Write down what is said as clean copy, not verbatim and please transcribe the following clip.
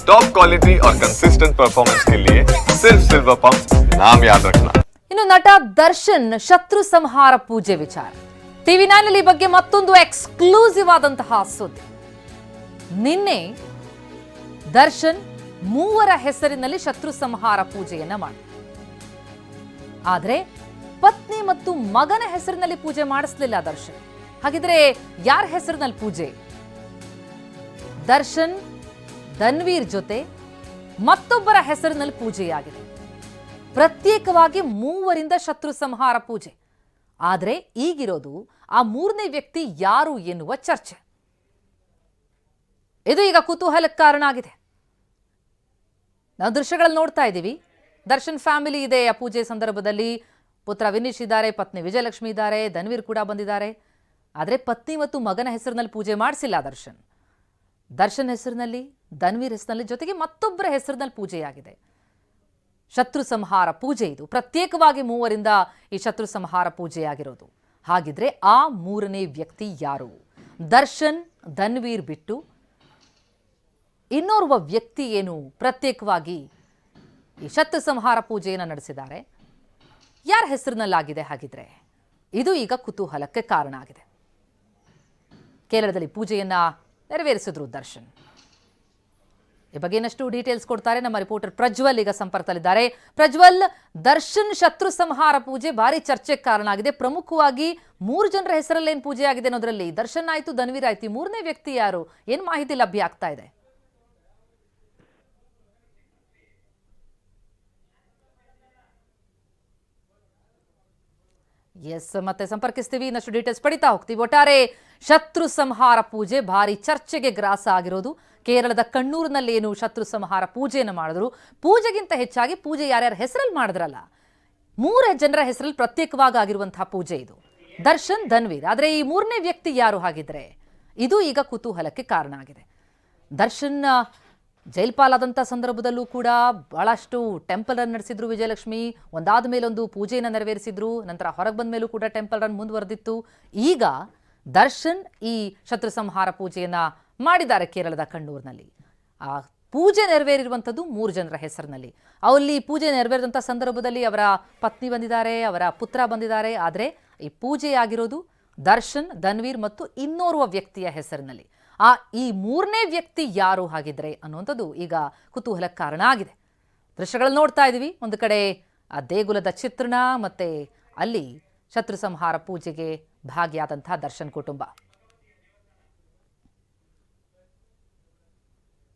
Top quality और consistent performance के लिए सिर्फ सिल्वर पंप नाम याद रखना। ಇನ್ನು ನಟ ದರ್ಶನ್ ಶತ್ರು ಸಂಹಾರ ಪೂಜೆ ವಿಚಾರ ಟಿವಿ 9 ಈ ಬಗ್ಗೆ ಮತ್ತೊಂದು ಎಕ್ಸ್ಕ್ಲೂಸಿವ್ ಆದಂತಹ ಸುದ್ದಿ. ನಿನ್ನೆ ದರ್ಶನ್ ಮೂವರ ಹೆಸರಿನಲ್ಲಿ ಶತ್ರು ಸಂಹಾರ ಪೂಜೆಯನ್ನ ಮಾಡಿದ್ರು. ಆದರೆ ಪತ್ನಿ ಮತ್ತು ಮಗನ ಹೆಸರಿನಲ್ಲಿ ಪೂಜೆ ಮಾಡಿಸಲಿಲ್ಲ ದರ್ಶನ್. ಹಾಗಿದ್ರೆ ಯಾರ ಹೆಸರಿನಲ್ಲಿ ಪೂಜೆ? ದರ್ಶನ್ ಧನ್ವೀರ್ ಜೊತೆ ಮತ್ತೊಬ್ಬರ ಹೆಸರಿನಲ್ಲಿ ಪೂಜೆಯಾಗಿದೆ. ಪ್ರತ್ಯೇಕವಾಗಿ ಮೂವರಿಂದ ಶತ್ರು ಸಂಹಾರ ಪೂಜೆ. ಆದರೆ ಈಗಿರೋದು ಆ ಮೂರನೇ ವ್ಯಕ್ತಿ ಯಾರು ಎನ್ನುವ ಚರ್ಚೆ. ಇದು ಈಗ ಕುತೂಹಲಕ್ಕೆ ಕಾರಣ ಆಗಿದೆ. ನಾವು ದೃಶ್ಯಗಳಲ್ಲಿ ನೋಡ್ತಾ ಇದ್ದೀವಿ. ದರ್ಶನ್ ಫ್ಯಾಮಿಲಿ ಇದೆ ಆ ಪೂಜೆ ಸಂದರ್ಭದಲ್ಲಿ. ಪುತ್ರ ವಿನೀಶ್ ಇದ್ದಾರೆ, ಪತ್ನಿ ವಿಜಯಲಕ್ಷ್ಮಿ ಇದ್ದಾರೆ, ಧನ್ವೀರ್ ಕೂಡ ಬಂದಿದ್ದಾರೆ. ಆದರೆ ಪತ್ನಿ ಮತ್ತು ಮಗನ ಹೆಸರಿನಲ್ಲಿ ಪೂಜೆ ಮಾಡಿಸಿಲ್ಲ ದರ್ಶನ್. ದರ್ಶನ್ ಹೆಸರಿನಲ್ಲಿ, ಧನ್ವೀರ್ ಹೆಸರಿನಲ್ಲಿ, ಜೊತೆಗೆ ಮತ್ತೊಬ್ಬರ ಹೆಸರಿನಲ್ಲಿ ಪೂಜೆಯಾಗಿದೆ. ಶತ್ರು ಸಂಹಾರ ಪೂಜೆ ಇದು. ಪ್ರತ್ಯೇಕವಾಗಿ ಮೂವರಿಂದ ಈ ಶತ್ರು ಸಂಹಾರ ಪೂಜೆಯಾಗಿರೋದು. ಹಾಗಿದ್ರೆ ಆ ಮೂರನೇ ವ್ಯಕ್ತಿ ಯಾರು? ದರ್ಶನ್ ಧನ್ವೀರ್ ಬಿಟ್ಟು ಇನ್ನೋರ್ವ ವ್ಯಕ್ತಿ ಏನು ಪ್ರತ್ಯೇಕವಾಗಿ ಈ ಶತ್ರು ಸಂಹಾರ ಪೂಜೆಯನ್ನು ನಡೆಸಿದ್ದಾರೆ? ಯಾರ ಹೆಸರಿನಲ್ಲಾಗಿದೆ ಹಾಗಿದ್ರೆ? ಇದು ಈಗ ಕುತೂಹಲಕ್ಕೆ ಕಾರಣ ಆಗಿದೆ. ಕೇರಳದಲ್ಲಿ ಪೂಜೆಯನ್ನ ನೆರವೇರಿಸಿದ್ರು ದರ್ಶನ್. ಈ ಬಗ್ಗೆ ಇನ್ನಷ್ಟು ಡೀಟೇಲ್ಸ್ ಕೊಡ್ತಾರೆ ನಮ್ಮ ರಿಪೋರ್ಟರ್ ಪ್ರಜ್ವಲ್. ಈಗ ಸಂಪರ್ಕದಲ್ಲಿದ್ದಾರೆ. ಪ್ರಜ್ವಲ್, ದರ್ಶನ್ ಶತ್ರು ಸಂಹಾರ ಪೂಜೆ ಭಾರಿ ಚರ್ಚೆಗೆ ಕಾರಣ ಆಗಿದೆ. ಪ್ರಮುಖವಾಗಿ 3 ಜನರ ಹೆಸರಲ್ಲಿ ಏನು ಪೂಜೆ ಆಗಿದೆ ಅನ್ನೋದ್ರಲ್ಲಿ ದರ್ಶನ್ ಆಯ್ತು, ಧನ್ವೀರ್ ಆಯ್ತು. ಮೂರನೇ ವ್ಯಕ್ತಿ ಯಾರು? ಏನು ಮಾಹಿತಿ ಲಭ್ಯ ಆಗ್ತಾ ಇದೆ? ಎಸ್, ಮತ್ತೆ ಸಂಪರ್ಕಿಸ್ತೀವಿ, ಇನ್ನಷ್ಟು ಡೀಟೇಲ್ಸ್ ಪಡಿತಾ ಹೋಗ್ತೀವಿ. ಒಟ್ಟಾರೆ ಶತ್ರು ಸಂಹಾರ ಪೂಜೆ ಭಾರಿ ಚರ್ಚೆಗೆ ಗ್ರಾಸ ಆಗಿರೋದು. ಕೇರಳದ ಕಣ್ಣೂರಿನಲ್ಲಿ ಏನು ಶತ್ರು ಸಂಹಾರ ಪೂಜೆಯನ್ನು ಮಾಡಿದ್ರು. ಪೂಜೆಗಿಂತ ಹೆಚ್ಚಾಗಿ ಪೂಜೆ ಯಾರ್ಯಾರ ಹೆಸರಲ್ಲಿ ಮಾಡಿದ್ರಲ್ಲ, 3 ಜನರ ಹೆಸರಲ್ಲಿ ಪ್ರತ್ಯೇಕವಾಗಿ ಆಗಿರುವಂತಹ ಪೂಜೆ ಇದು. ದರ್ಶನ್, ಧನ್ವೀರ್. ಆದರೆ ಈ ಮೂರನೇ ವ್ಯಕ್ತಿ ಯಾರು ಹಾಗಿದ್ರೆ? ಇದು ಈಗ ಕುತೂಹಲಕ್ಕೆ ಕಾರಣ ಆಗಿದೆ. ದರ್ಶನ್ ಜೈಲ್ಪಾಲಾದಂಥ ಸಂದರ್ಭದಲ್ಲೂ ಕೂಡ ಬಹಳಷ್ಟು ಟೆಂಪಲ್ ರನ್ ನಡೆಸಿದ್ರು ವಿಜಯಲಕ್ಷ್ಮಿ. ಒಂದಾದ ಮೇಲೊಂದು ಪೂಜೆಯನ್ನು ನೆರವೇರಿಸಿದ್ರು. ನಂತರ ಹೊರಗೆ ಬಂದ ಮೇಲೂ ಕೂಡ ಟೆಂಪಲ್ ರನ್ ಮುಂದುವರೆದಿತ್ತು. ಈಗ ದರ್ಶನ್ ಈ ಶತ್ರು ಸಂಹಾರ ಪೂಜೆಯನ್ನ ಮಾಡಿದ್ದಾರೆ ಕೇರಳದ ಕಣ್ಣೂರಿನಲ್ಲಿ. ಆ ಪೂಜೆ ನೆರವೇರಿರುವಂಥದ್ದು 3 ಜನರ ಹೆಸರಿನಲ್ಲಿ. ಅಲ್ಲಿ ಪೂಜೆ ನೆರವೇರಿದಂಥ ಸಂದರ್ಭದಲ್ಲಿ ಅವರ ಪತ್ನಿ ಬಂದಿದ್ದಾರೆ, ಅವರ ಪುತ್ರ ಬಂದಿದ್ದಾರೆ. ಆದರೆ ಈ ಪೂಜೆಯಾಗಿರೋದು ದರ್ಶನ್, ಧನ್ವೀರ್ ಮತ್ತು ಇನ್ನೋರ್ವ ವ್ಯಕ್ತಿಯ ಹೆಸರಿನಲ್ಲಿ. ಈ ಮೂರನೇ ವ್ಯಕ್ತಿ ಯಾರು ಹಾಗಿದ್ರೆ ಅನ್ನುವಂಥದ್ದು ಈಗ ಕುತೂಹಲಕ್ಕೆ ಕಾರಣ ಆಗಿದೆ. ದೃಶ್ಯಗಳಲ್ಲಿ ನೋಡ್ತಾ ಇದ್ದೀವಿ. ಒಂದು ಕಡೆ ಆ ದೇಗುಲದ ಚಿತ್ರಣ, ಮತ್ತೆ ಅಲ್ಲಿ ಶತ್ರು ಸಂಹಾರ ಪೂಜೆಗೆ ಭಾಗಿಯಾದಂತಹ ದರ್ಶನ್ ಕುಟುಂಬ.